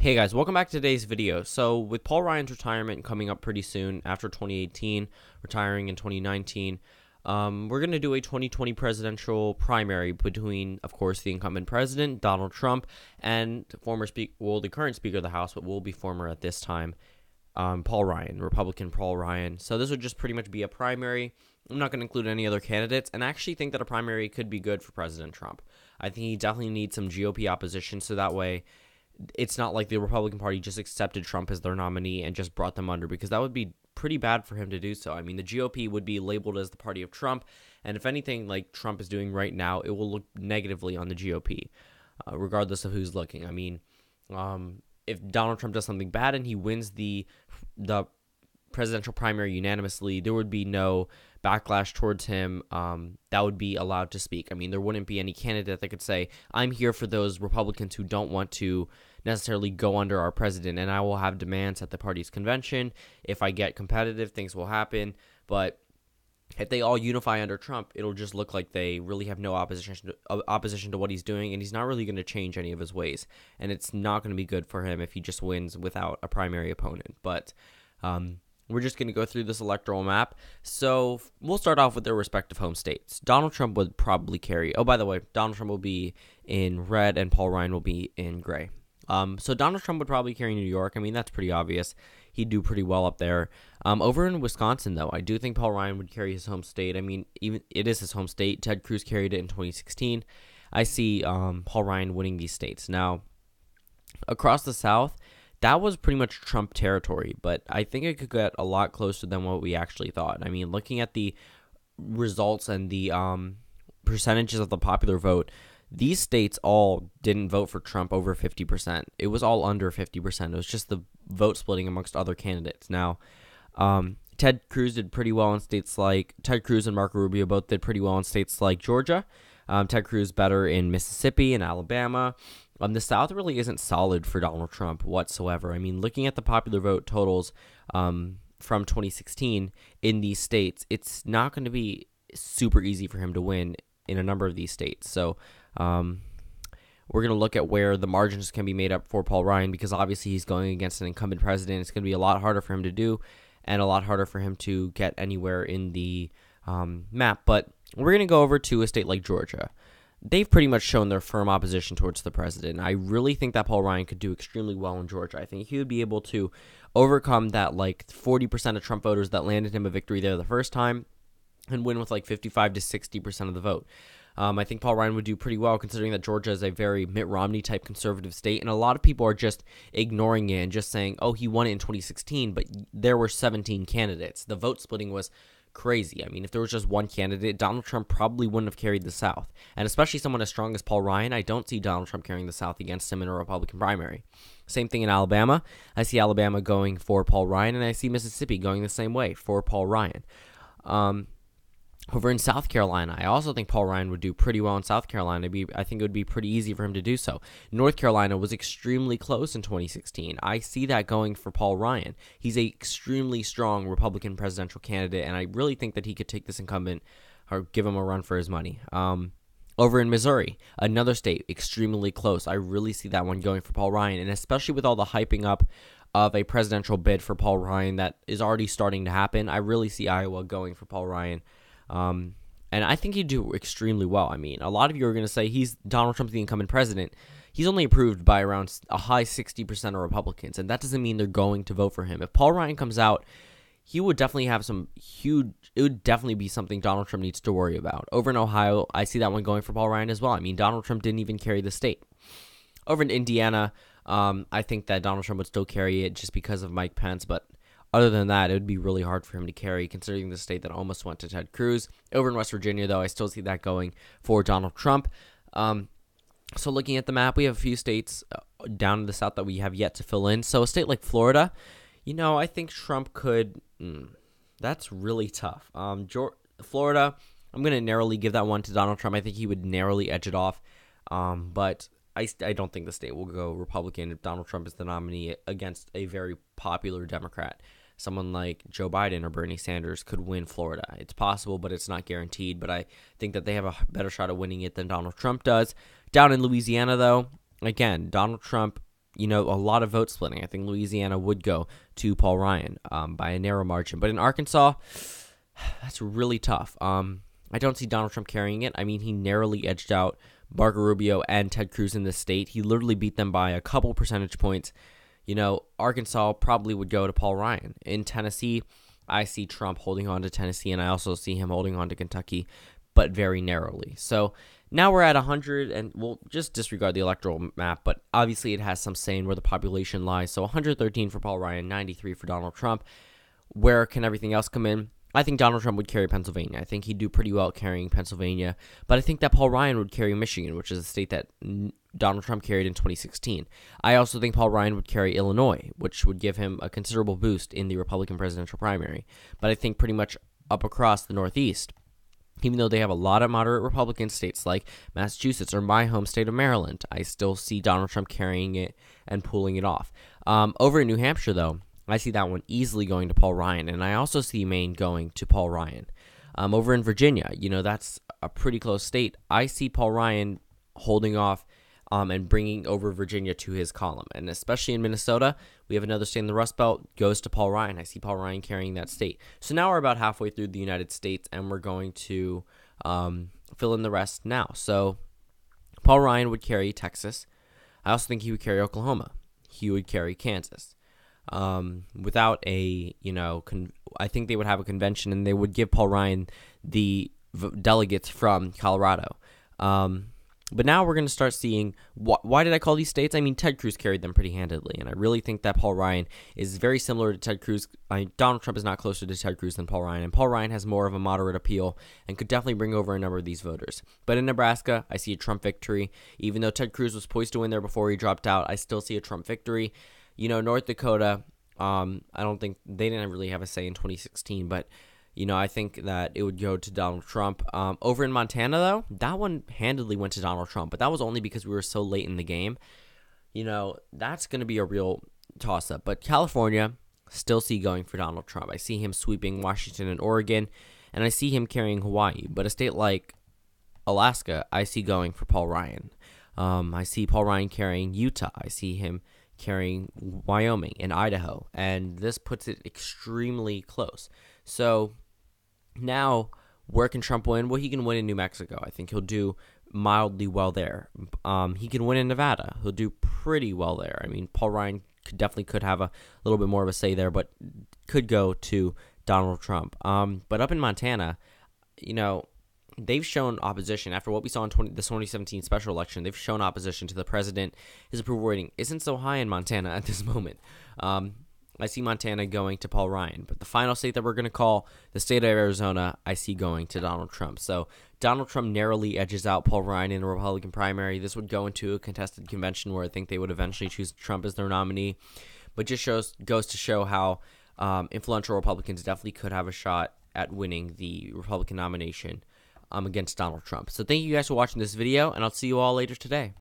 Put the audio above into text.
Hey guys, welcome back to today's video. So with Paul Ryan's retirement coming up pretty soon after 2018, retiring in 2019, we're going to do a 2020 presidential primary between, of course, the incumbent president, Donald Trump, and the current Speaker of the House, but will be former at this time, Paul Ryan, Republican Paul Ryan. So this would just pretty much be a primary. I'm not going to include any other candidates, and I actually think that a primary could be good for President Trump. I think he definitely needs some GOP opposition, so that way it's not like the Republican Party just accepted Trump as their nominee and just brought them under, because that would be pretty bad for him to do so. I mean, the GOP would be labeled as the party of Trump, and if anything like Trump is doing right now, it will look negatively on the GOP, regardless of who's looking. I mean, if Donald Trump does something bad and he wins the presidential primary unanimously, there would be no backlash towards him that would be allowed to speak. I mean, there wouldn't be any candidate that could say, I'm here for those Republicans who don't want to necessarily go under our president, and I will have demands at the party's convention. If I get competitive, things will happen. But if they all unify under Trump, it'll just look like they really have no opposition to what he's doing, and he's not really going to change any of his ways. And it's not going to be good for him if he just wins without a primary opponent. But we're just going to go through this electoral map. So we'll start off with their respective home states. Donald Trump would probably carry. Oh, by the way, Donald Trump will be in red and Paul Ryan will be in gray. So Donald Trump would probably carry New York. I mean, that's pretty obvious. He'd do pretty well up there. Over in Wisconsin, though, I do think Paul Ryan would carry his home state. I mean, even it is his home state. Ted Cruz carried it in 2016. I see Paul Ryan winning these states. Now, across the South, that was pretty much Trump territory, but I think it could get a lot closer than what we actually thought. I mean, looking at the results and the percentages of the popular vote, these states all didn't vote for Trump over 50%. It was all under 50%. It was just the vote splitting amongst other candidates. Now, Ted Cruz and Marco Rubio both did pretty well in states like Georgia. Ted Cruz better in Mississippi and Alabama. The South really isn't solid for Donald Trump whatsoever. I mean, looking at the popular vote totals from 2016 in these states, it's not going to be super easy for him to win in a number of these states. So we're going to look at where the margins can be made up for Paul Ryan, because obviously he's going against an incumbent president. It's going to be a lot harder for him to do and a lot harder for him to get anywhere in the map. But we're going to go over to a state like Georgia. They've pretty much shown their firm opposition towards the president. I really think that Paul Ryan could do extremely well in Georgia. I think he would be able to overcome that 40% of Trump voters that landed him a victory there the first time and win with 55 to 60% of the vote. I think Paul Ryan would do pretty well, considering that Georgia is a very Mitt Romney type conservative state, and a lot of people are just ignoring it and just saying, oh, he won it in 2016, but there were 17 candidates. The vote splitting was crazy. I mean, if there was just one candidate, Donald Trump probably wouldn't have carried the South. And especially someone as strong as Paul Ryan, I don't see Donald Trump carrying the South against him in a Republican primary. Same thing in Alabama. I see Alabama going for Paul Ryan, and I see Mississippi going the same way for Paul Ryan. Over in South Carolina, I also think Paul Ryan would do pretty well in South Carolina. I think it would be pretty easy for him to do so. North Carolina was extremely close in 2016. I see that going for Paul Ryan. He's an extremely strong Republican presidential candidate, and I really think that he could take this incumbent or give him a run for his money. Over in Missouri, another state, extremely close. I really see that one going for Paul Ryan, and especially with all the hyping up of a presidential bid for Paul Ryan that is already starting to happen, I really see Iowa going for Paul Ryan. And I think he'd do extremely well. I mean, a lot of you are going to say Donald Trump's the incumbent president. He's only approved by around a high 60% of Republicans, and that doesn't mean they're going to vote for him. If Paul Ryan comes out, he would definitely have it would definitely be something Donald Trump needs to worry about. Over in Ohio, I see that one going for Paul Ryan as well. I mean, Donald Trump didn't even carry the state. Over in Indiana, I think that Donald Trump would still carry it just because of Mike Pence, but other than that, it would be really hard for him to carry, considering the state that almost went to Ted Cruz. Over in West Virginia, though, I still see that going for Donald Trump. So looking at the map, we have a few states down in the South that we have yet to fill in. So a state like Florida, I think Trump could. That's really tough. Florida, I'm going to narrowly give that one to Donald Trump. I think he would narrowly edge it off. But I don't think the state will go Republican if Donald Trump is the nominee against a very popular Democrat. Someone like Joe Biden or Bernie Sanders could win Florida. It's possible, but it's not guaranteed. But I think that they have a better shot of winning it than Donald Trump does. Down in Louisiana, though, again, Donald Trump, a lot of vote splitting. I think Louisiana would go to Paul Ryan by a narrow margin. But in Arkansas, that's really tough. I don't see Donald Trump carrying it. I mean, he narrowly edged out Marco Rubio and Ted Cruz in this state. He literally beat them by a couple percentage points. Arkansas probably would go to Paul Ryan. In Tennessee, I see Trump holding on to Tennessee, and I also see him holding on to Kentucky, but very narrowly. So now we're at 100, and we'll just disregard the electoral map, but obviously it has some say in where the population lies. So 113 for Paul Ryan, 93 for Donald Trump. Where can everything else come in? I think Donald Trump would carry Pennsylvania. I think he'd do pretty well carrying Pennsylvania. But I think that Paul Ryan would carry Michigan, which is a state that Donald Trump carried in 2016. I also think Paul Ryan would carry Illinois, which would give him a considerable boost in the Republican presidential primary. But I think pretty much up across the Northeast, even though they have a lot of moderate Republican states like Massachusetts or my home state of Maryland, I still see Donald Trump carrying it and pulling it off. Over in New Hampshire, though, I see that one easily going to Paul Ryan, and I also see Maine going to Paul Ryan. Over in Virginia, that's a pretty close state. I see Paul Ryan holding off and bringing over Virginia to his column. And especially in Minnesota, we have another state in the Rust Belt, goes to Paul Ryan. I see Paul Ryan carrying that state. So now we're about halfway through the United States, and we're going to fill in the rest now. So Paul Ryan would carry Texas. I also think he would carry Oklahoma. He would carry Kansas. Without a, I think they would have a convention and they would give Paul Ryan the delegates from Colorado. But now we're going to start seeing, why did I call these states? I mean, Ted Cruz carried them pretty handedly, and I really think that Paul Ryan is very similar to Ted Cruz. Donald Trump is not closer to Ted Cruz than Paul Ryan, and Paul Ryan has more of a moderate appeal and could definitely bring over a number of these voters. But in Nebraska, I see a Trump victory. Even though Ted Cruz was poised to win there before he dropped out, I still see a Trump victory. North Dakota, I don't think they didn't really have a say in 2016, but I think that it would go to Donald Trump. Over in Montana, though, that one handedly went to Donald Trump, but that was only because we were so late in the game. That's going to be a real toss-up. But California, still see going for Donald Trump. I see him sweeping Washington and Oregon, and I see him carrying Hawaii. But a state like Alaska, I see going for Paul Ryan. I see Paul Ryan carrying Utah. I see him carrying Wyoming and Idaho, and this puts it extremely close. So now, where can Trump win? Well, he can win in New Mexico. I think he'll do mildly well there. He can win in Nevada. He'll do pretty well there. I mean, Paul Ryan could have a little bit more of a say there, but could go to Donald Trump. But up in Montana, they've shown opposition. After what we saw in the 2017 special election, they've shown opposition to the president. His approval rating isn't so high in Montana at this moment. I see Montana going to Paul Ryan. But the final state that we're going to call the state of Arizona, I see going to Donald Trump. So Donald Trump narrowly edges out Paul Ryan in a Republican primary. This would go into a contested convention where I think they would eventually choose Trump as their nominee. But just goes to show how influential Republicans definitely could have a shot at winning the Republican nomination against Donald Trump. So thank you guys for watching this video, and I'll see you all later today.